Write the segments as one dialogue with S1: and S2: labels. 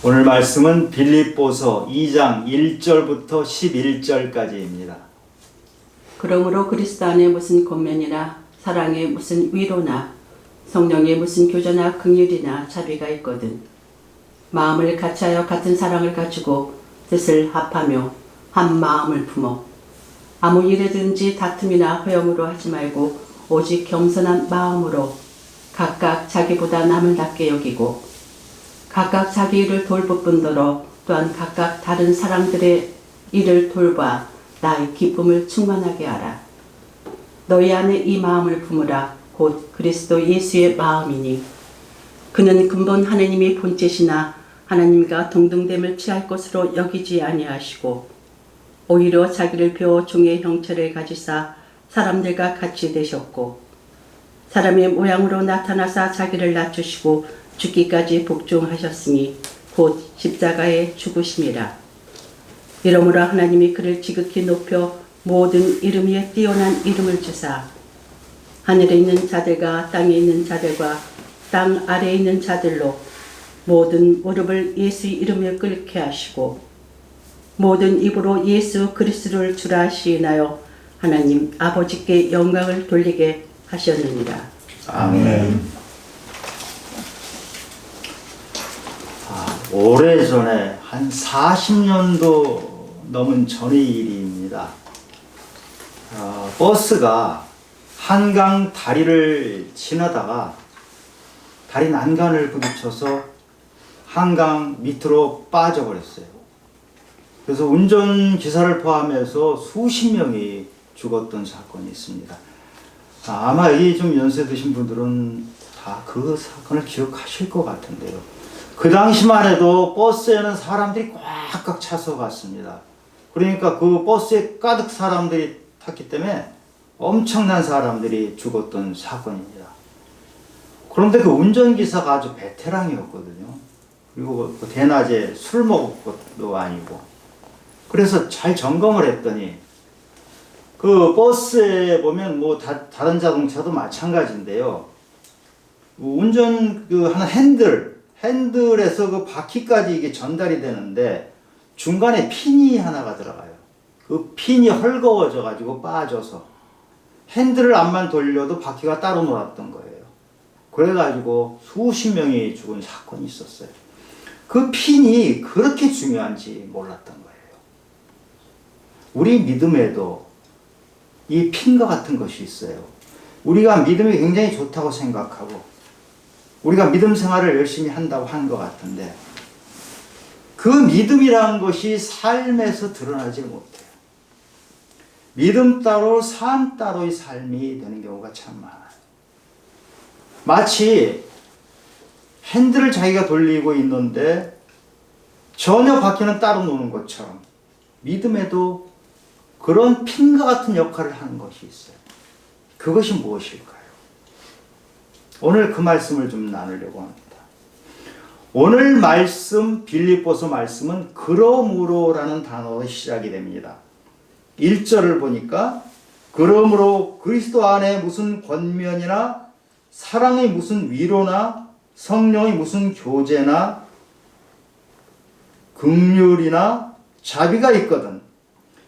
S1: 오늘 말씀은 빌립보서 2장 1절부터 11절까지입니다.
S2: 그러므로 그리스도 안에 무슨 권면이나 사랑에 무슨 위로나 성령에 무슨 교제나 긍휼이나 자비가 있거든 마음을 같이하여 같은 사랑을 가지고 뜻을 합하며 한 마음을 품어 아무 일이든지 다툼이나 허영으로 하지 말고 오직 겸손한 마음으로 각각 자기보다 남을 낮게 여기고 각각 자기 일을 돌볼 뿐더러 또한 각각 다른 사람들의 일을 돌봐 나의 기쁨을 충만하게 하라. 너희 안에 이 마음을 품으라. 곧 그리스도 예수의 마음이니 그는 근본 하나님이 본체시나 하나님과 동등됨을 취할 것으로 여기지 아니하시고 오히려 자기를 비워 종의 형체를 가지사 사람들과 같이 되셨고 사람의 모양으로 나타나사 자기를 낮추시고 죽기까지 복종하셨으니 곧 십자가에 죽으심이라. 이러므로 하나님이 그를 지극히 높여 모든 이름 위에 뛰어난 이름을 주사 하늘에 있는 자들과 땅에 있는 자들과 땅 아래에 있는 자들로 모든 무릎을 예수의 이름에 꿇게 하시고 모든 입으로 예수 그리스도를 주라 시인하여 하나님 아버지께 영광을 돌리게 하셨느니라.
S1: 아멘. 오래전에 한 40년도 넘은 전의 일입니다. 버스가 한강 다리를 지나다가 다리 난간을 부딪혀서 한강 밑으로 빠져버렸어요. 그래서 운전기사를 포함해서 수십 명이 죽었던 사건이 있습니다. 아마 이 좀 연세 드신 분들은 다 그 사건을 기억하실 것 같은데요. 그 당시만 해도 버스에는 사람들이 꽉꽉 차서 갔습니다. 그러니까 그 버스에 가득 사람들이 탔기 때문에 엄청난 사람들이 죽었던 사건입니다. 그런데 그 운전기사가 아주 베테랑이었거든요. 그리고 그 대낮에 술 먹을 것도 아니고. 그래서 잘 점검을 했더니 그 버스에 보면 뭐 다른 자동차도 마찬가지인데요. 운전 하는 핸들에서 그 바퀴까지 이게 전달이 되는데 중간에 핀이 하나가 들어가요. 그 핀이 헐거워져 가지고 빠져서 핸들을 앞만 돌려도 바퀴가 따로 놀았던 거예요. 그래가지고 수십 명이 죽은 사건이 있었어요. 그 핀이 그렇게 중요한지 몰랐던 거예요. 우리 믿음에도 이 핀과 같은 것이 있어요. 우리가 믿음이 굉장히 좋다고 생각하고 우리가 믿음 생활을 열심히 한다고 한 것 같은데 그 믿음이라는 것이 삶에서 드러나지 못해요. 믿음 따로 삶 따로의 삶이 되는 경우가 참 많아요. 마치 핸들을 자기가 돌리고 있는데 전혀 바퀴는 따로 노는 것처럼 믿음에도 그런 핀과 같은 역할을 하는 것이 있어요. 그것이 무엇일까요? 오늘 그 말씀을 좀 나누려고 합니다. 오늘 말씀 빌립보서 말씀은 그러므로라는 단어로 시작이 됩니다. 1절을 보니까 그러므로 그리스도 안에 무슨 권면이나 사랑의 무슨 위로나 성령의 무슨 교제나 긍휼이나 자비가 있거든.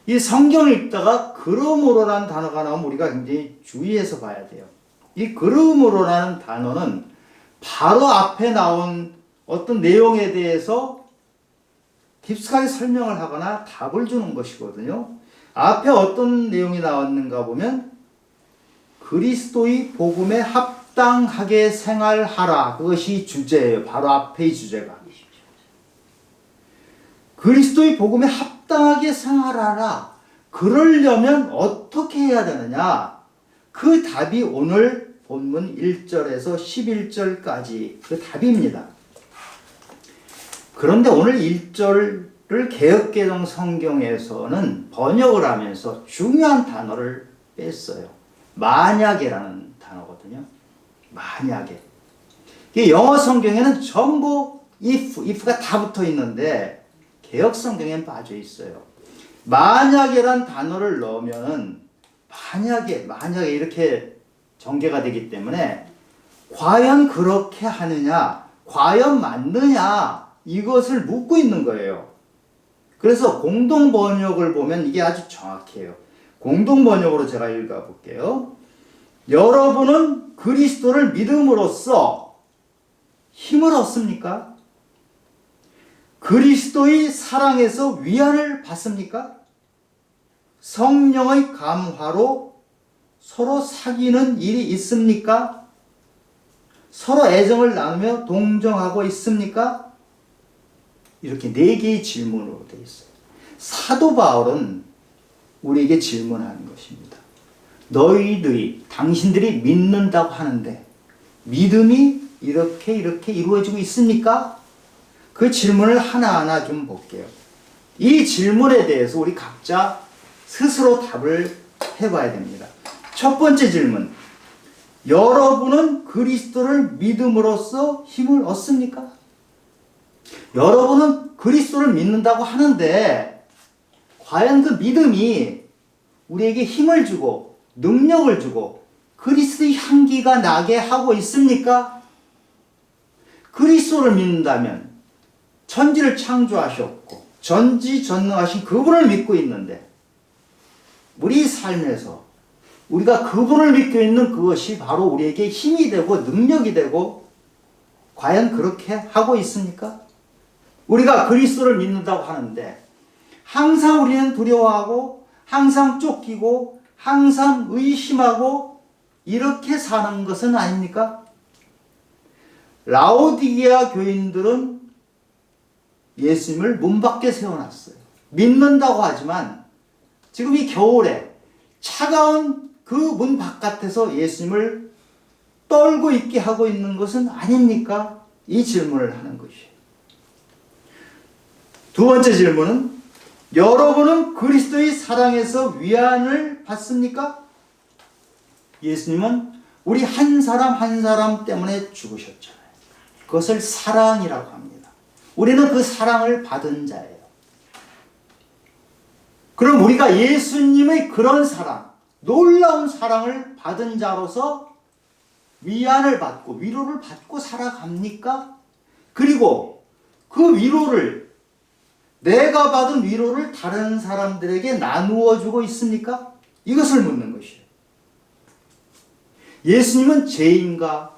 S1: 이 성경을 읽다가 그러므로라는 단어가 나오면 우리가 굉장히 주의해서 봐야 돼요. 이 그러므로라는 단어는 바로 앞에 나온 어떤 내용에 대해서 깊숙하게 설명을 하거나 답을 주는 것이거든요. 앞에 어떤 내용이 나왔는가 보면 그리스도의 복음에 합당하게 생활하라. 그것이 주제예요. 바로 앞의 주제가. 그리스도의 복음에 합당하게 생활하라. 그러려면 어떻게 해야 되느냐? 그 답이 오늘 본문 1절에서 11절까지 그 답입니다. 그런데 오늘 1절을 개역개정 성경에서는 번역을 하면서 중요한 단어를 뺐어요. 만약에라는 단어거든요. 만약에. 영어 성경에는 전부 if가 다 붙어 있는데 개역 성경에는 빠져 있어요. 만약에란 단어를 넣으면 만약에 이렇게 전개가 되기 때문에 과연 그렇게 하느냐, 과연 맞느냐 이것을 묻고 있는 거예요. 그래서 공동 번역을 보면 이게 아주 정확해요. 공동 번역으로 제가 읽어볼게요. 여러분은 그리스도를 믿음으로써 힘을 얻습니까? 그리스도의 사랑에서 위안을 받습니까? 성령의 감화로 서로 사귀는 일이 있습니까? 서로 애정을 나누며 동정하고 있습니까? 이렇게 4개의 질문으로 되어 있어요. 사도 바울은 우리에게 질문하는 것입니다. 너희들이, 당신들이 믿는다고 하는데 믿음이 이렇게 이루어지고 있습니까? 그 질문을 하나하나 좀 볼게요. 이 질문에 대해서 우리 각자 스스로 답을 해봐야 됩니다. 첫 번째 질문. 여러분은 그리스도를 믿음으로써 힘을 얻습니까? 여러분은 그리스도를 믿는다고 하는데 과연 그 믿음이 우리에게 힘을 주고 능력을 주고 그리스도의 향기가 나게 하고 있습니까? 그리스도를 믿는다면 천지를 창조하셨고 전지전능하신 그분을 믿고 있는데 우리 삶에서 우리가 그분을 믿고 있는 그것이 바로 우리에게 힘이 되고 능력이 되고 과연 그렇게 하고 있습니까? 우리가 그리스도를 믿는다고 하는데 항상 우리는 두려워하고 항상 쫓기고 항상 의심하고 이렇게 사는 것은 아닙니까? 라오디게아 교인들은 예수님을 문 밖에 세워놨어요. 믿는다고 하지만 지금 이 겨울에 차가운 그 문 바깥에서 예수님을 떨고 있게 하고 있는 것은 아닙니까? 이 질문을 하는 것이에요. 두 번째 질문은 여러분은 그리스도의 사랑에서 위안을 받습니까? 예수님은 우리 한 사람 한 사람 때문에 죽으셨잖아요. 그것을 사랑이라고 합니다. 우리는 그 사랑을 받은 자예요. 그럼 우리가 예수님의 그런 사랑, 놀라운 사랑을 받은 자로서 위안을 받고 위로를 받고 살아갑니까? 그리고 그 위로를, 내가 받은 위로를 다른 사람들에게 나누어 주고 있습니까? 이것을 묻는 것이에요. 예수님은 죄인과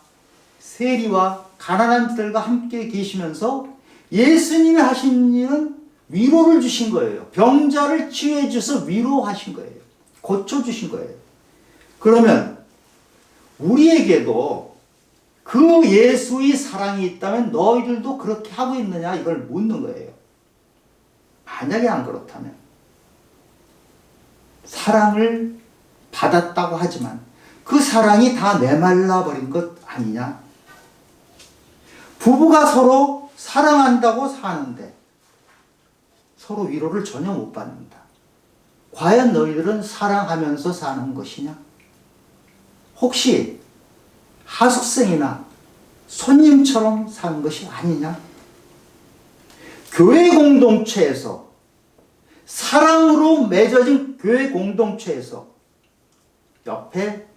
S1: 세리와 가난한 자들과 함께 계시면서 예수님이 하신 일은 위로를 주신 거예요. 병자를 치유해 주셔서 위로하신 거예요. 고쳐주신 거예요. 그러면 우리에게도 그 예수의 사랑이 있다면 너희들도 그렇게 하고 있느냐 이걸 묻는 거예요. 만약에 안 그렇다면 사랑을 받았다고 하지만 그 사랑이 다 메말라 버린 것 아니냐? 부부가 서로 사랑한다고 사는데 서로 위로를 전혀 못 받는다. 과연 너희들은 사랑하면서 사는 것이냐? 혹시 하숙생이나 손님처럼 사는 것이 아니냐? 교회 공동체에서 사랑으로 맺어진 교회 공동체에서 옆에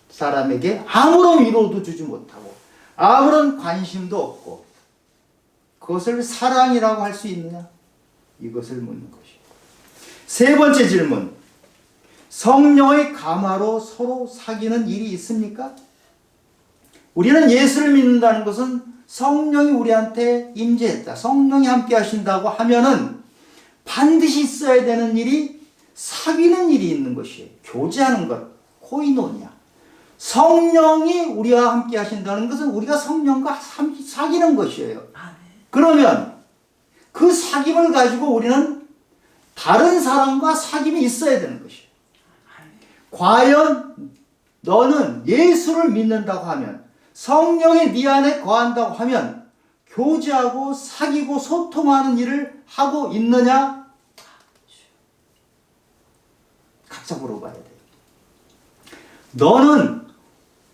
S1: 사람에게 아무런 위로도 주지 못하고 아무런 관심도 없고 그것을 사랑이라고 할 수 있느냐? 이것을 묻는 것이에요. 세 번째 질문. 성령의 감화로 서로 사귀는 일이 있습니까? 우리는 예수를 믿는다는 것은 성령이 우리한테 임재했다. 성령이 함께 하신다고 하면은 반드시 있어야 되는 일이 사귀는 일이 있는 것이에요. 교제하는 것. 코이노니아. 성령이 우리와 함께 하신다는 것은 우리가 성령과 사귀는 것이에요. 그러면 그 사귐을 가지고 우리는 다른 사람과 사귐이 있어야 되는 것이에요. 과연 너는 예수를 믿는다고 하면 성령이 네 안에 거한다고 하면 교제하고 사귀고 소통하는 일을 하고 있느냐? 각자 물어봐야 돼요. 너는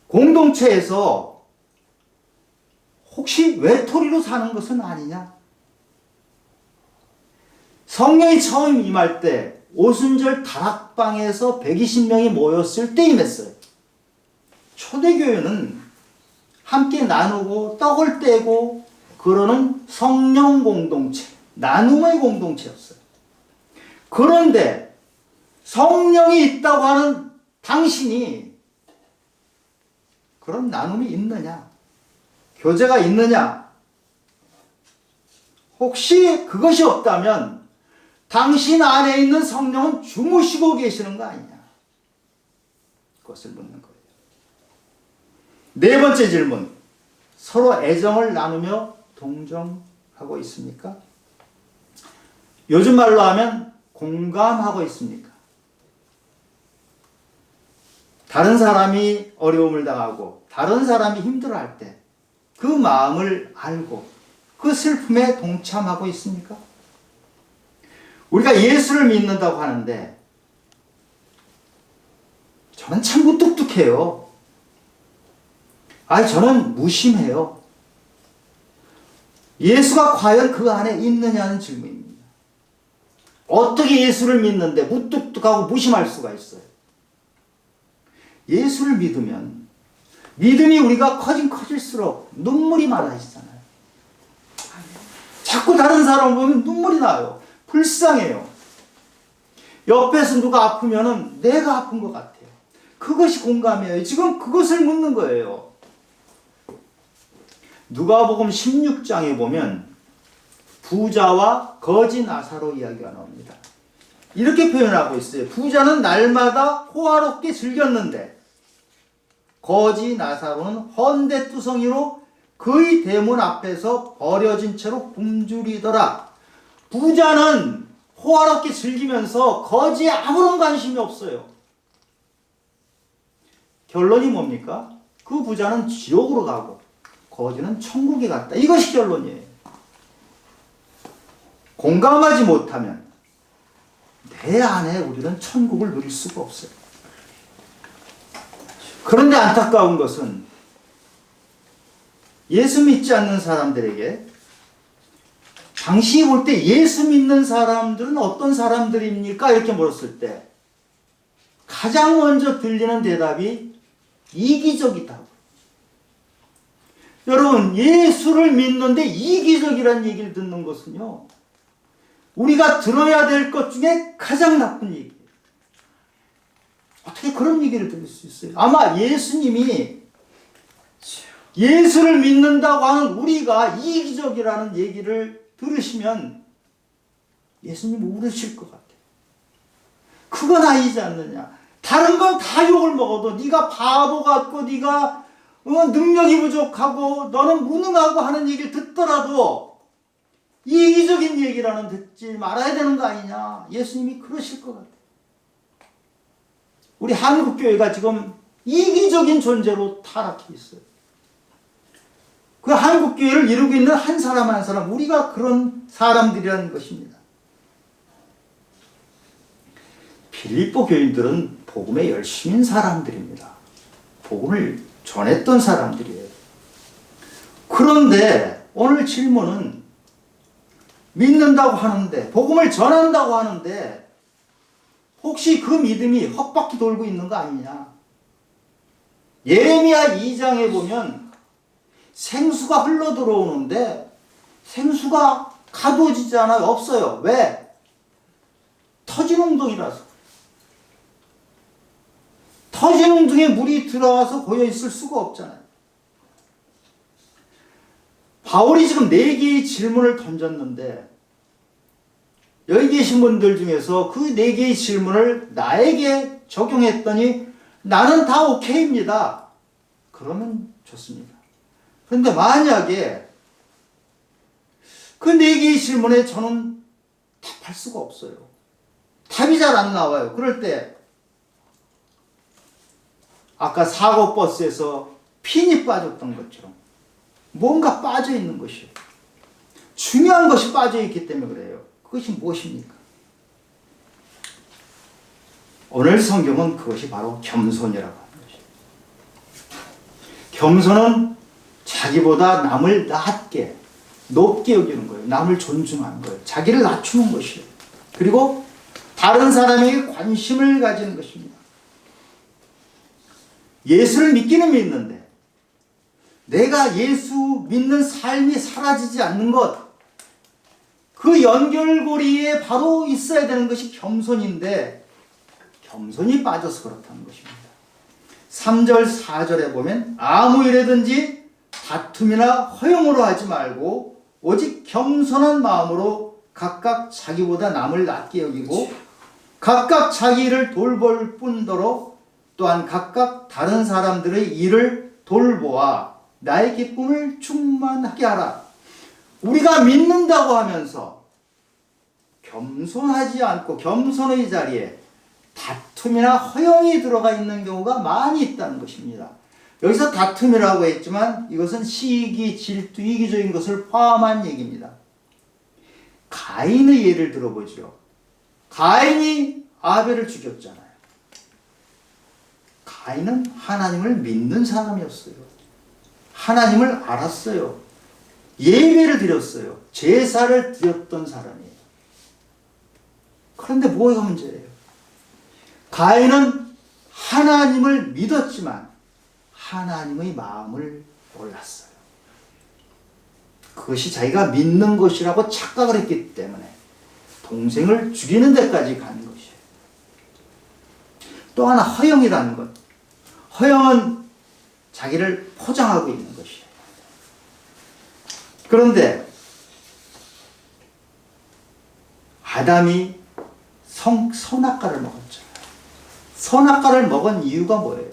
S1: 공동체에서 혹시 외톨이로 사는 것은 아니냐? 성령이 처음 임할 때 오순절 다락방에서 120명이 모였을 때 임했어요. 초대교회는 함께 나누고 떡을 떼고 그러는 성령 공동체, 나눔의 공동체였어요. 그런데 성령이 있다고 하는 당신이 그런 나눔이 있느냐? 교제가 있느냐? 혹시 그것이 없다면 당신 안에 있는 성령은 주무시고 계시는 거 아니냐? 그것을 묻는 거예요. 네 번째 질문. 서로 애정을 나누며 동정하고 있습니까? 요즘 말로 하면 공감하고 있습니까? 다른 사람이 어려움을 당하고 다른 사람이 힘들어할 때 그 마음을 알고 그 슬픔에 동참하고 있습니까? 우리가 예수를 믿는다고 하는데 저는 참 무뚝뚝해요. 저는 무심해요. 예수가 과연 그 안에 있느냐는 질문입니다. 어떻게 예수를 믿는데 무뚝뚝하고 무심할 수가 있어요? 예수를 믿으면 믿음이 우리가 커질수록 눈물이 많아지잖아요. 자꾸 다른 사람을 보면 눈물이 나요. 불쌍해요. 옆에서 누가 아프면 내가 아픈 것 같아요. 그것이 공감이에요. 지금 그것을 묻는 거예요. 누가복음 16장에 보면 부자와 거지 나사로 이야기가 나옵니다. 이렇게 표현하고 있어요. 부자는 날마다 호화롭게 즐겼는데 거지 나사로는 헌데투성이로 그의 대문 앞에서 버려진 채로 굶주리더라. 부자는 호화롭게 즐기면서 거지에 아무런 관심이 없어요. 결론이 뭡니까? 그 부자는 지옥으로 가고 거지는 천국에 갔다. 이것이 결론이에요. 공감하지 못하면 내 안에 우리는 천국을 누릴 수가 없어요. 그런데 안타까운 것은 예수 믿지 않는 사람들에게 당시 볼 때 예수 믿는 사람들은 어떤 사람들입니까? 이렇게 물었을 때 가장 먼저 들리는 대답이 이기적이다. 여러분, 예수를 믿는데 이기적이라는 얘기를 듣는 것은요, 우리가 들어야 될 것 중에 가장 나쁜 얘기예요. 어떻게 그런 얘기를 들을 수 있어요? 아마 예수님이 예수를 믿는다고 하는 우리가 이기적이라는 얘기를 들으시면 예수님 울으실 것 같아요. 그건 아니지 않느냐. 다른 건 다 욕을 먹어도 네가 바보 같고 네가 능력이 부족하고 너는 무능하고 하는 얘기를 듣더라도 이기적인 얘기라는 듣지 말아야 되는 거 아니냐. 예수님이 그러실 것 같아요. 우리 한국교회가 지금 이기적인 존재로 타락해 있어요. 그 한국교회를 이루고 있는 한 사람 한 사람, 우리가 그런 사람들이라는 것입니다. 빌립보 교인들은 복음에 열심인 사람들입니다. 복음을 전했던 사람들이에요. 그런데 오늘 질문은 믿는다고 하는데, 복음을 전한다고 하는데 혹시 그 믿음이 헛바퀴 돌고 있는 거 아니냐. 예레미야 2장에 보면 생수가 흘러 들어오는데 생수가 가두어지지 않아요. 없어요. 왜? 터진 웅덩이라서. 터진 웅덩이에 물이 들어와서 고여 있을 수가 없잖아요. 바울이 지금 4개의 질문을 던졌는데 여기 계신 분들 중에서 그 4개의 질문을 나에게 적용했더니 나는 다 오케이입니다. 그러면 좋습니다. 그런데 만약에 그 4개의 질문에 저는 답할 수가 없어요. 답이 잘 안 나와요. 그럴 때 아까 사고버스에서 핀이 빠졌던 것처럼 뭔가 빠져 있는 것이에요. 중요한 것이 빠져 있기 때문에 그래요. 그것이 무엇입니까? 오늘 성경은 그것이 바로 겸손이라고 하는 것이에요. 겸손은 자기보다 남을 낮게, 높게 여기는 거예요. 남을 존중하는 거예요. 자기를 낮추는 것이에요. 그리고 다른 사람에게 관심을 가지는 것입니다. 예수를 믿기는 믿는데 내가 예수 믿는 삶이 사라지지 않는 것, 그 연결고리에 바로 있어야 되는 것이 겸손인데 겸손이 빠져서 그렇다는 것입니다. 3절 4절에 보면 아무 일에든지 다툼이나 허용으로 하지 말고 오직 겸손한 마음으로 각각 자기보다 남을 낮게 여기고 각각 자기 일을 돌볼 뿐더러 또한 각각 다른 사람들의 일을 돌보아 나의 기쁨을 충만하게 하라. 우리가 믿는다고 하면서 겸손하지 않고 겸손의 자리에 다툼이나 허용이 들어가 있는 경우가 많이 있다는 것입니다. 여기서 다툼이라고 했지만 이것은 시기, 질투, 이기적인 것을 포함한 얘기입니다. 가인의 예를 들어보죠. 가인이 아벨을 죽였잖아요. 가인은 하나님을 믿는 사람이었어요. 하나님을 알았어요. 예배를 드렸어요. 제사를 드렸던 사람이에요. 그런데 뭐가 문제예요? 가인은 하나님을 믿었지만 하나님의 마음을 몰랐어요. 그것이 자기가 믿는 것이라고 착각을 했기 때문에 동생을 죽이는 데까지 간 것이에요. 또 하나 허영이라는 것. 허영은 자기를 포장하고 있는 것이에요. 그런데 아담이 선악과를 먹었잖아요. 선악과를 먹은 이유가 뭐예요?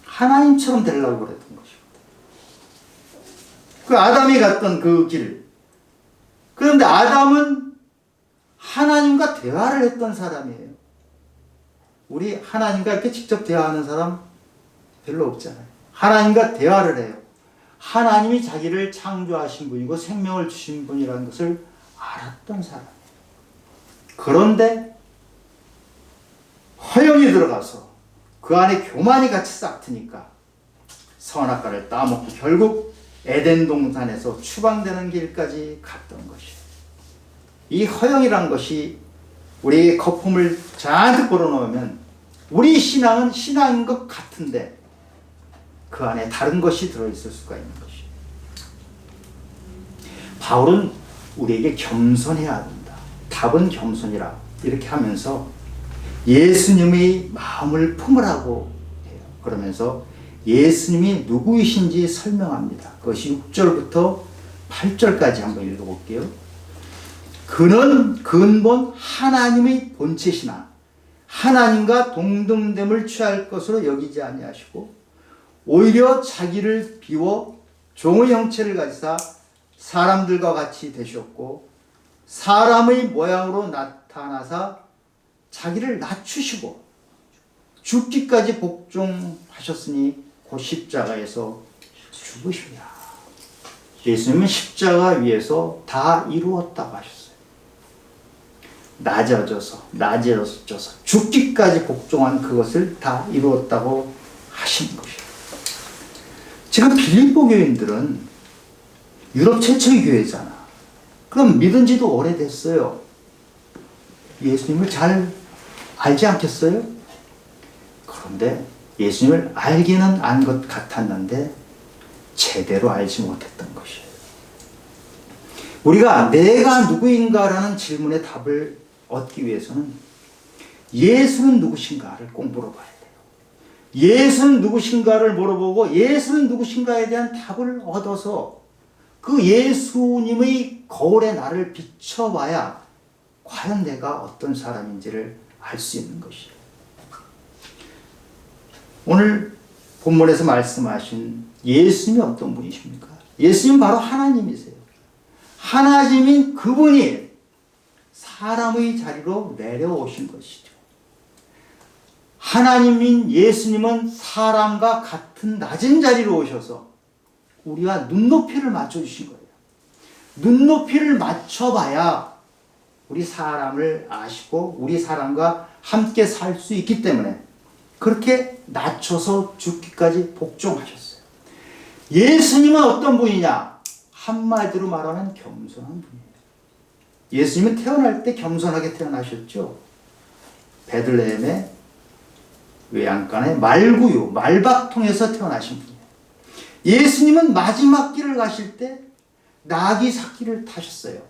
S1: 하나님처럼 되려고 그랬던 것입니다. 그 아담이 갔던 그 길. 그런데 아담은 하나님과 대화를 했던 사람이에요. 우리 하나님과 이렇게 직접 대화하는 사람 별로 없잖아요. 하나님과 대화를 해요. 하나님이 자기를 창조하신 분이고 생명을 주신 분이라는 것을 알았던 사람이에요. 그런데 허영이 들어가서 그 안에 교만이 같이 싹 트니까 선악과를 따먹고 결국 에덴 동산에서 추방되는 길까지 갔던 것이에요. 이 허영이란 것이 우리 거품을 잔뜩 불어넣으면 우리 신앙은 신앙인 것 같은데 그 안에 다른 것이 들어있을 수가 있는 것이에요. 바울은 우리에게 겸손해야 한다. 답은 겸손이라 이렇게 하면서 예수님의 마음을 품으라고 해요. 그러면서 예수님이 누구이신지 설명합니다. 그것이 6절부터 8절까지 한번 읽어볼게요. 그는 근본 하나님의 본체시나 하나님과 동등됨을 취할 것으로 여기지 아니하시고 오히려 자기를 비워 종의 형체를 가지사 사람들과 같이 되셨고 사람의 모양으로 나타나사 자기를 낮추시고 죽기까지 복종하셨으니 곧 십자가에서 죽으시냐. 예수님은 십자가 위에서 다 이루었다고 하셨어요. 낮아져서 죽기까지 복종한 그것을 다 이루었다고 하신 것이에요. 지금 빌립보 교인들은 유럽 최초의 교회잖아. 그럼 믿은 지도 오래됐어요. 예수님을 잘 알지 않겠어요? 그런데 예수님을 알기는 안 것 같았는데 제대로 알지 못했던 것이에요. 우리가 내가 누구인가라는 질문에 답을 얻기 위해서는 예수는 누구신가를 꼭 물어봐야 돼요. 예수는 누구신가를 물어보고 예수는 누구신가에 대한 답을 얻어서 그 예수님의 거울에 나를 비춰봐야 과연 내가 어떤 사람인지를 알 수 있는 것이에요. 오늘 본문에서 말씀하신 예수님이 어떤 분이십니까? 예수님 바로 하나님이세요. 하나님인 그분이 사람의 자리로 내려오신 것이죠. 하나님인 예수님은 사람과 같은 낮은 자리로 오셔서 우리와 눈높이를 맞춰주신 거예요. 눈높이를 맞춰봐야 우리 사람을 아시고 우리 사람과 함께 살 수 있기 때문에 그렇게 낮춰서 죽기까지 복종하셨어요. 예수님은 어떤 분이냐? 한마디로 말하면 겸손한 분이에요. 예수님은 태어날 때 겸손하게 태어나셨죠. 베들레헴의 외양간의 말구유, 말박통에서 태어나신 분이에요. 예수님은 마지막 길을 가실 때 나귀 새끼를 타셨어요.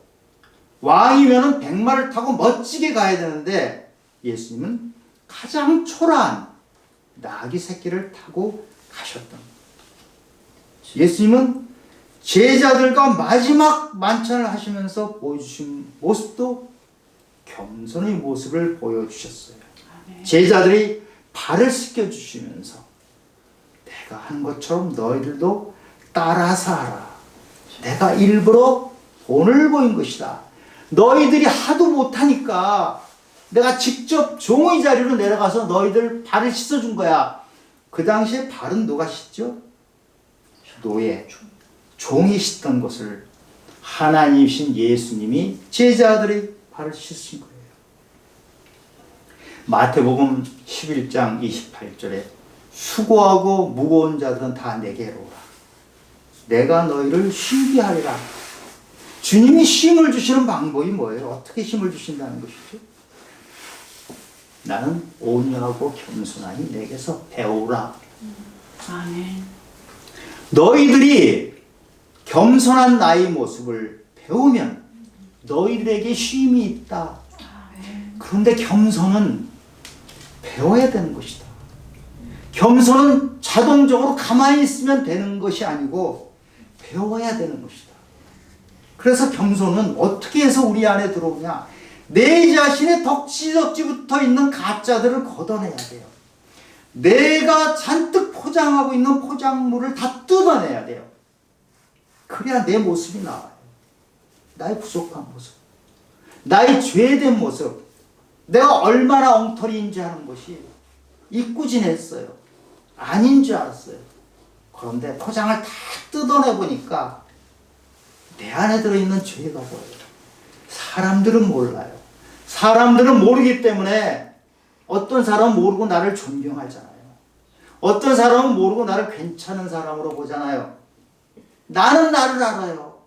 S1: 왕이면은 백마를 타고 멋지게 가야 되는데 예수님은 가장 초라한 나귀 새끼를 타고 가셨던 거예요. 예수님은 제자들과 마지막 만찬을 하시면서 보여주신 모습도 겸손의 모습을 보여주셨어요. 제자들이 발을 씻겨주시면서 내가 한 것처럼 너희들도 따라서 하라. 내가 일부러 본을 보인 것이다. 너희들이 하도 못하니까 내가 직접 종의 자리로 내려가서 너희들 발을 씻어준 거야. 그 당시에 발은 누가 씻죠? 노예, 종이 씻던 것을 하나님이신 예수님이 제자들의 발을 씻으신 거예요. 마태복음 11장 28절에 수고하고 무거운 자들은 다 내게로 오라. 내가 너희를 쉬게 하리라. 주님이 쉼을 주시는 방법이 뭐예요? 어떻게 쉼을 주신다는 것이죠? 나는 온유하고 겸손하니 내게서 배우라.
S2: 아멘.
S1: 너희들이 겸손한 나의 모습을 배우면 너희들에게 쉼이 있다. 그런데 겸손은 배워야 되는 것이다. 겸손은 자동적으로 가만히 있으면 되는 것이 아니고 배워야 되는 것이다. 그래서 겸손은 어떻게 해서 우리 안에 들어오냐? 내 자신의 덕지덕지 붙어 있는 가짜들을 걷어내야 돼요. 내가 잔뜩 포장하고 있는 포장물을 다 뜯어내야 돼요. 그래야 내 모습이 나와요. 나의 부족한 모습, 나의 죄된 모습, 내가 얼마나 엉터리인지 하는 것이 잊고 지냈어요. 아닌 줄 알았어요. 그런데 포장을 다 뜯어내보니까 내 안에 들어있는 죄가 보여요. 사람들은 몰라요. 사람들은 모르기 때문에 어떤 사람은 모르고 나를 존경하잖아요. 어떤 사람은 모르고 나를 괜찮은 사람으로 보잖아요. 나는 나를 알아요.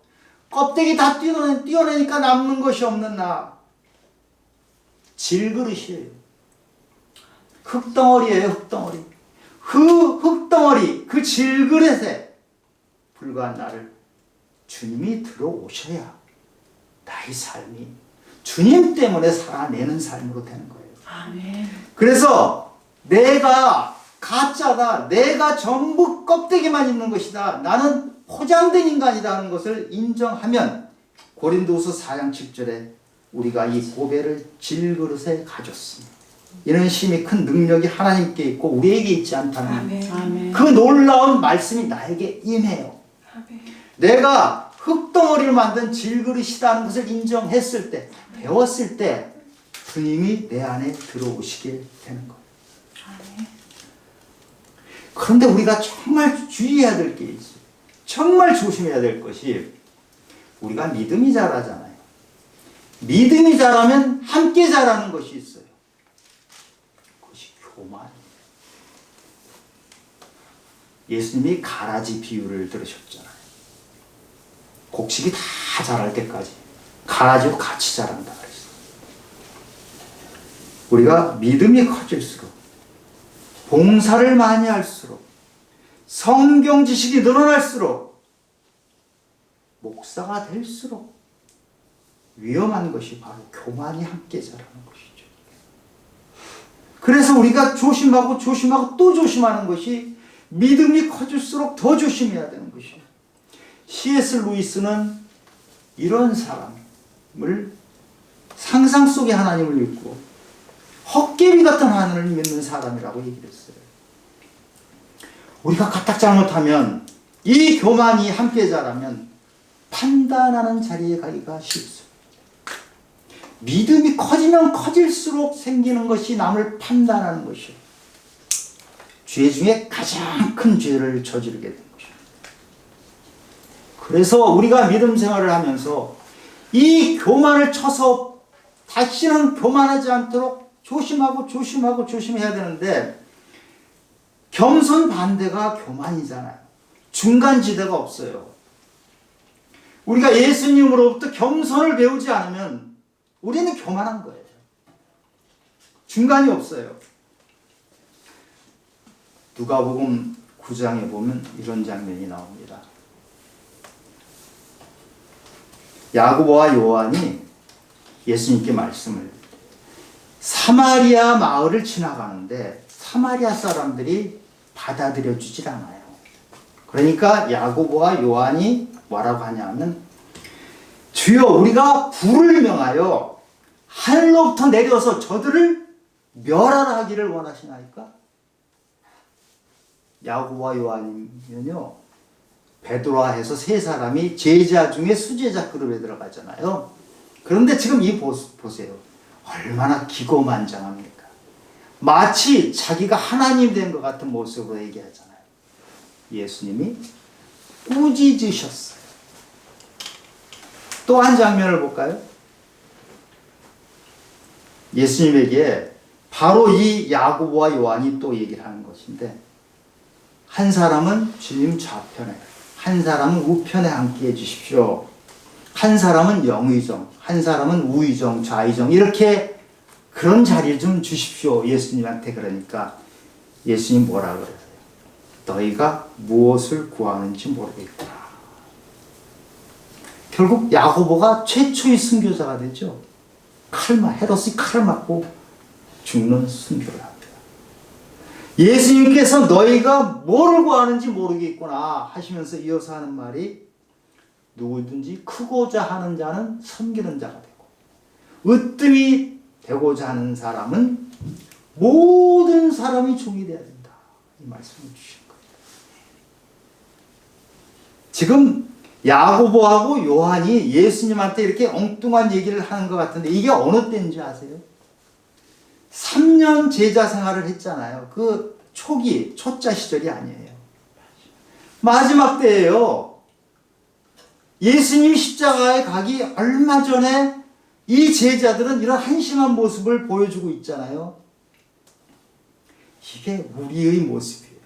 S1: 껍데기 다 띄어내니까 남는 것이 없는 나. 질그릇이에요. 흙덩어리예요, 흙덩어리. 흙덩어리, 그 질그릇에 불과한 나를 주님이 들어오셔야 나의 삶이 주님 때문에 살아내는 삶으로 되는 거예요.
S2: 아멘.
S1: 그래서 내가 가짜다, 내가 전부 껍데기만 있는 것이다, 나는 포장된 인간이다 하는 것을 인정하면 고린도후서 4장 7절에 우리가 이 보배를 질그릇에 가졌습니다. 이런 심히 큰 능력이 하나님께 있고 우리에게 있지 않다는
S2: 아멘.
S1: 그 놀라운 말씀이 나에게 임해요.
S2: 아멘.
S1: 내가 흙덩어리를 만든 질그릇이라는 것을 인정했을 때, 배웠을 때 주님이 내 안에 들어오시게 되는 거예요.
S2: 아멘.
S1: 그런데 우리가 정말 주의해야 될 게 있어요. 정말 조심해야 될 것이, 우리가 믿음이 자라잖아요. 믿음이 자라면 함께 자라는 것이 있어요. 그것이 교만이에요. 예수님이 가라지 비유를 들으셨잖아요. 곡식이 다 자랄 때까지 가라지도 같이 자란다 그랬어요. 우리가 믿음이 커질수록, 봉사를 많이 할수록, 성경 지식이 늘어날수록, 목사가 될수록 위험한 것이 바로 교만이 함께 자라는 것이죠. 그래서 우리가 조심하고 조심하고 또 조심하는 것이, 믿음이 커질수록 더 조심해야 되는 것이에요. C.S. 루이스는 이런 사람을 상상 속의 하나님을 믿고 헛개비 같은 하나님을 믿는 사람이라고 얘기를 했어요. 우리가 까딱 잘못하면, 이 교만이 함께 자라면 판단하는 자리에 가기가 쉽습니다. 믿음이 커지면 커질수록 생기는 것이 남을 판단하는 것이에요. 죄 중에 가장 큰 죄를 저지르게 되는 것이에요. 그래서 우리가 믿음 생활을 하면서 이 교만을 쳐서 다시는 교만하지 않도록 조심하고 조심하고 조심해야 되는데, 겸손 반대가 교만이잖아요. 중간지대가 없어요. 우리가 예수님으로부터 겸손을 배우지 않으면 우리는 교만한 거예요. 중간이 없어요. 누가복음 9장에 보면 이런 장면이 나옵니다. 야고보와 요한이 예수님께 말씀을 사마리아 마을을 지나가는데 사마리아 사람들이 받아들여 주질 않아요. 그러니까 야고보와 요한이 뭐라고 하냐면 주여 우리가 불을 명하여 하늘로부터 내려서 저들을 멸하라 하기를 원하시나이까? 야고보와 요한이면요 베드로와 해서 세 사람이 제자 중에 수제자 그룹에 들어가잖아요. 그런데 지금 이 보세요. 얼마나 기고만장합니까? 마치 자기가 하나님 된 것 같은 모습으로 얘기하잖아요. 예수님이 꾸짖으셨어요. 또 한 장면을 볼까요? 예수님에게 바로 이 야고보와 요한이 또 얘기를 하는 것인데 한 사람은 주님 좌편에 한 사람은 우편에 함께 해주십시오. 한 사람은 영의정, 한 사람은 우의정, 좌의정 이렇게 그런 자리를 좀 주십시오. 예수님한테. 그러니까 예수님 뭐라 그러세요? 너희가 무엇을 구하는지 모르겠구나. 결국 야고보가 최초의 순교자가 되죠. 헤롯이 칼을 맞고 죽는 순교를 합니다. 예수님께서 너희가 뭐를 구하는지 모르겠구나 하시면서 이어서 하는 말이 누구든지 크고자 하는 자는 섬기는 자가 되고 으뜸이 되고자 하는 사람은 모든 사람이 종이 되어야 된다. 이 말씀을 주신 거예요. 지금 야고보하고 요한이 예수님한테 이렇게 엉뚱한 얘기를 하는 것 같은데 이게 어느 때인지 아세요? 3년 제자 생활을 했잖아요. 그 초기, 초짜 시절이 아니에요. 마지막 때예요. 예수님 십자가에 가기 얼마 전에 이 제자들은 이런 한심한 모습을 보여주고 있잖아요. 이게 우리의 모습이에요.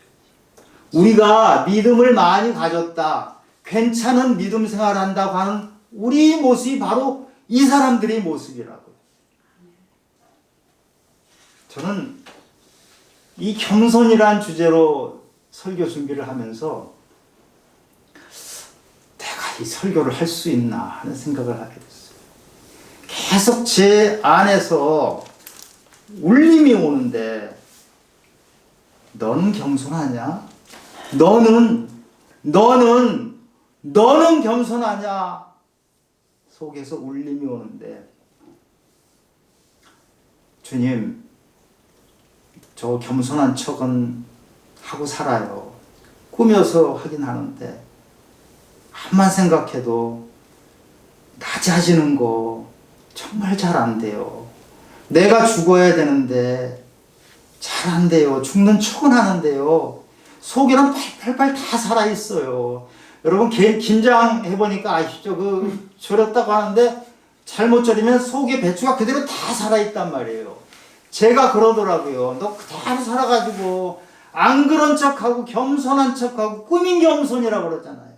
S1: 우리가 믿음을 많이 가졌다. 괜찮은 믿음 생활을 한다고 하는 우리의 모습이 바로 이 사람들의 모습이라고요. 저는 이 겸손이란 주제로 설교 준비를 하면서 내가 이 설교를 할 수 있나 하는 생각을 하게 됐어요. 계속 제 안에서 울림이 오는데 너는 겸손하냐? 너는 겸손하냐? 속에서 울림이 오는데 주님 저 겸손한 척은 하고 살아요. 꾸며서 하긴 하는데 한만 생각해도 낮아지는 거 정말 잘 안 돼요. 내가 죽어야 되는데 잘 안 돼요. 죽는 척은 하는데요. 속에는 팔팔팔 다 살아있어요. 여러분 김장해보니까 아시죠? 절였다고 하는데 잘못 절이면 속에 배추가 그대로 다 살아있단 말이에요. 제가 그러더라고요. 너 그대로 살아가지고 안 그런 척하고 겸손한 척하고 꾸민 겸손이라고 그러잖아요.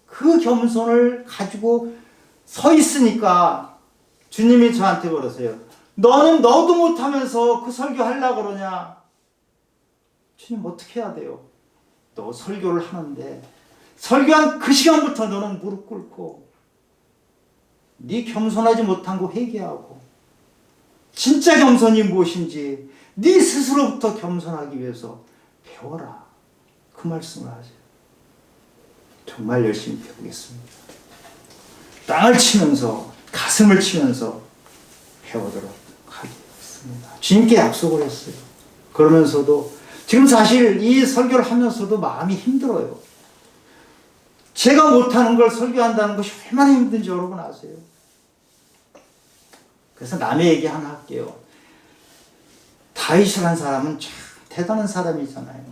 S1: 그 겸손을 가지고 서 있으니까 주님이 저한테 그러세요. 너는 너도 못하면서 그 설교하려고 그러냐? 주님 어떻게 해야 돼요? 너 설교를 하는데 설교한 그 시간부터 너는 무릎 꿇고 네 겸손하지 못한 거 회개하고 진짜 겸손이 무엇인지 네 스스로부터 겸손하기 위해서 배워라. 그 말씀을 하세요. 정말 열심히 배우겠습니다. 땅을 치면서 가슴을 치면서 배우도록 하겠습니다. 주님께 약속을 했어요. 그러면서도 지금 사실 이 설교를 하면서도 마음이 힘들어요. 제가 못하는 걸 설교한다는 것이 얼마나 힘든지 여러분 아세요? 그래서 남의 얘기 하나 할게요. 다윗이라는 사람은 참 대단한 사람이잖아요.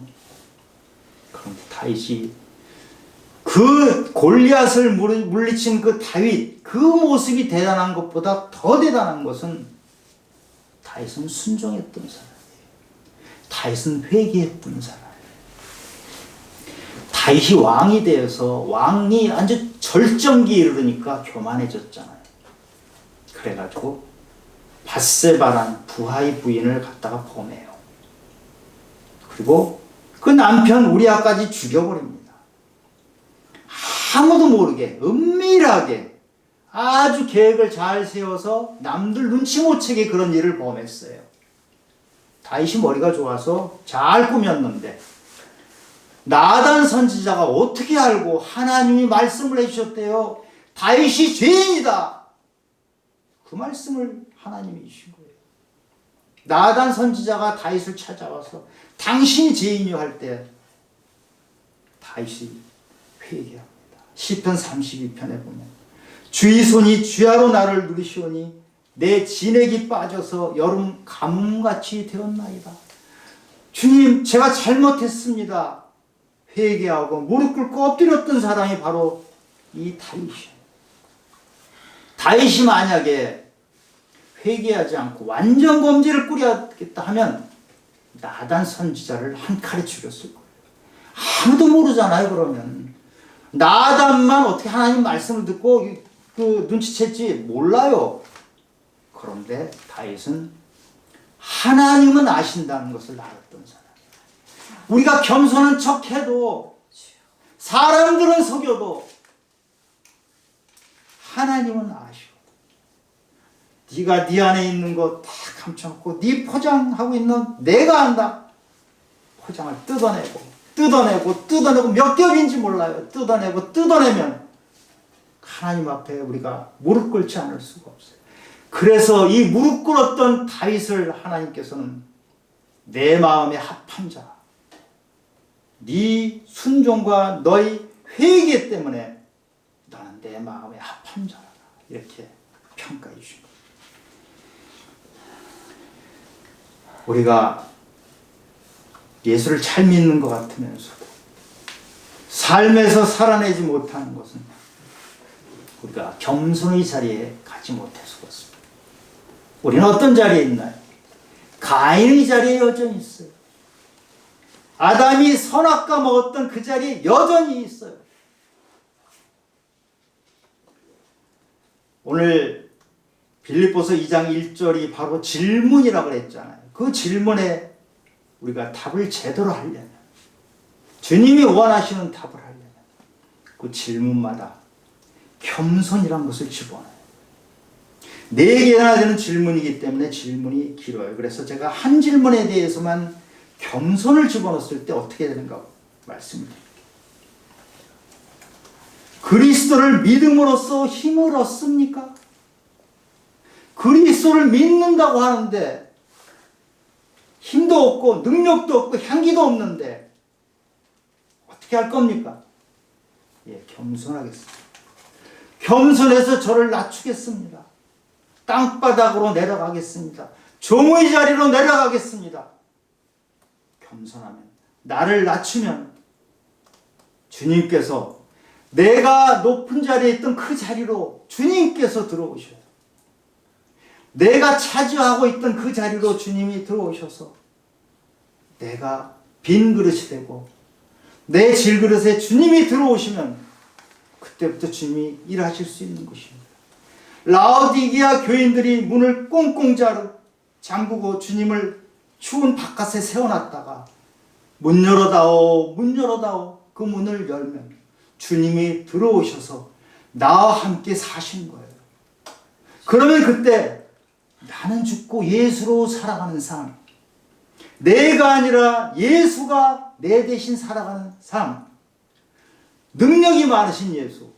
S1: 그런데 다윗이 그 골리앗을 물리친 그 다윗, 그 모습이 대단한 것보다 더 대단한 것은 다윗은 순종했던 사람이에요. 다윗은 회개했던 사람이에요. 다윗이 왕이 되어서 왕이 아주 절정기에 이르르니까 교만해졌잖아요. 그래가지고 밧세바란 부하의 부인을 갖다가 범해요. 그리고 그 남편 우리아까지 죽여버립니다. 아무도 모르게 은밀하게 아주 계획을 잘 세워서 남들 눈치 못 채게 그런 일을 범했어요. 다윗이 머리가 좋아서 잘 꾸몄는데 나단 선지자가 어떻게 알고 하나님이 말씀을 해주셨대요. 다윗이 죄인이다. 그 말씀을 하나님이 주신 거예요. 나단 선지자가 다윗을 찾아와서 당신이 죄인이요 할 때 다윗이 회개합니다. 시편 32편에 보면 주의 손이 주야로 나를 누리시오니 내 진액이 빠져서 여름 가뭄같이 되었나이다. 주님, 제가 잘못했습니다. 회개하고 무릎 꿇고 엎드렸던 사람이 바로 이 다윗이에요. 다윗이 만약에 회개하지 않고 완전 범죄를 꾸렸겠다 하면 나단 선지자를 한 칼에 죽였을 거예요. 아무도 모르잖아요. 그러면 나단만 어떻게 하나님 말씀을 듣고 그 눈치챘지 몰라요. 그런데 다윗은 하나님은 아신다는 것을 알았던 사람. 우리가 겸손한 척해도 사람들은 속여도 하나님은 아셔. 네가 네 안에 있는 거 다 감춰놓고 네 포장하고 있는 내가 안다. 포장을 뜯어내고 몇 겹인지 몰라요. 뜯어내면 하나님 앞에 우리가 무릎 꿇지 않을 수가 없어요. 그래서 이 무릎 꿇었던 다윗을 하나님께서는 내 마음에 합한 자, 네 순종과 너의 회개 때문에 너는 내 마음에 합한 자라 이렇게 평가해 주신 거예요. 우리가 예수를 잘 믿는 것 같으면서도 삶에서 살아내지 못하는 것은 우리가 겸손의 자리에 가지 못해서 그렇습니다. 우리는 어떤 자리에 있나요? 가인의 자리에 여전히 있어요. 아담이 선악과 먹었던 그 자리에 여전히 있어요. 오늘 빌립보서 2장 1절이 바로 질문이라고 그랬잖아요. 그 질문에 우리가 답을 제대로 하려면, 주님이 원하시는 답을 하려면 그 질문마다 겸손이란 것을 집어넣어요. 4개나 되는 질문이기 때문에 질문이 길어요. 그래서 제가 한 질문에 대해서만 겸손을 집어넣었을 때 어떻게 되는가 말씀을 드릴게요. 그리스도를 믿음으로써 힘을 얻습니까? 그리스도를 믿는다고 하는데 힘도 없고 능력도 없고 향기도 없는데 어떻게 할 겁니까? 예, 겸손하겠습니다. 겸손해서 저를 낮추겠습니다. 땅바닥으로 내려가겠습니다. 종의 자리로 내려가겠습니다. 겸손하면, 나를 낮추면 주님께서 내가 높은 자리에 있던 그 자리로 주님께서 들어오셔요. 내가 차지하고 있던 그 자리로 주님이 들어오셔서 내가 빈 그릇이 되고 내 질그릇에 주님이 들어오시면 그때부터 주님이 일하실 수 있는 것입니다. 라오디게아 교인들이 문을 꽁꽁 잠그고 주님을 추운 바깥에 세워놨다가 문 열어다오, 문 열어다오 그 문을 열면 주님이 들어오셔서 나와 함께 사신 거예요. 그러면 그때 나는 죽고 예수로 살아가는 삶, 내가 아니라 예수가 내 대신 살아가는 삶, 능력이 많으신 예수,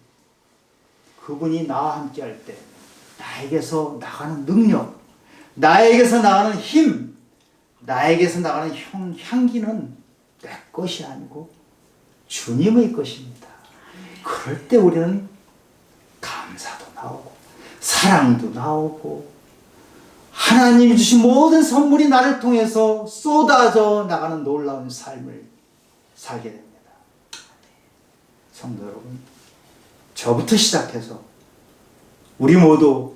S1: 그분이 나와 함께 할 때 나에게서 나가는 능력, 나에게서 나가는 힘, 나에게서 나가는 향기는 내 것이 아니고 주님의 것입니다. 그럴 때 우리는 감사도 나오고 사랑도 나오고 하나님이 주신 모든 선물이 나를 통해서 쏟아져 나가는 놀라운 삶을 살게 됩니다. 성도 여러분, 저부터 시작해서 우리 모두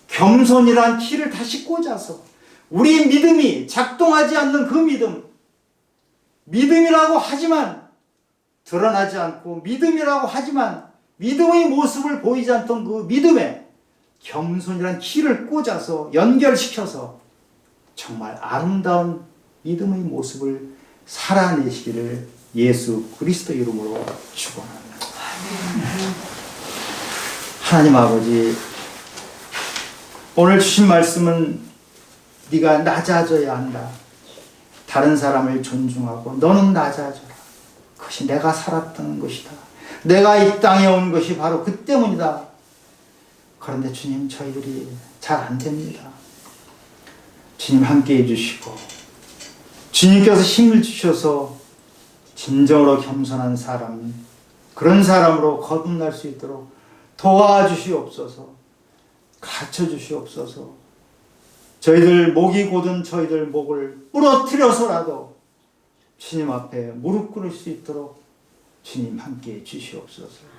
S1: 겸손이란 키를 다시 꽂아서 우리 믿음이 작동하지 않는 그 믿음이라고 하지만 드러나지 않고 믿음이라고 하지만 믿음의 모습을 보이지 않던 그 믿음에 겸손이란 키를 꽂아서 연결시켜서 정말 아름다운 믿음의 모습을 살아내시기를 예수 그리스도 이름으로 축원합니다. 하나님 아버지, 오늘 주신 말씀은 네가 낮아져야 한다. 다른 사람을 존중하고 너는 낮아져라. 그것이 내가 살았던 것이다. 내가 이 땅에 온 것이 바로 그 때문이다. 그런데 주님, 저희들이 잘 안 됩니다. 주님 함께 해주시고 주님께서 힘을 주셔서 진정으로 겸손한 사람, 그런 사람으로 거듭날 수 있도록 도와주시옵소서. 가르쳐주시옵소서. 저희들 목이 곧은 저희들 목을 부러뜨려서라도 주님 앞에 무릎 꿇을 수 있도록 주님 함께 해 주시옵소서.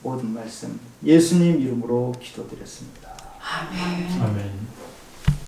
S1: 모든 말씀 예수님 이름으로 기도드렸습니다.
S3: 아멘.
S4: 아멘.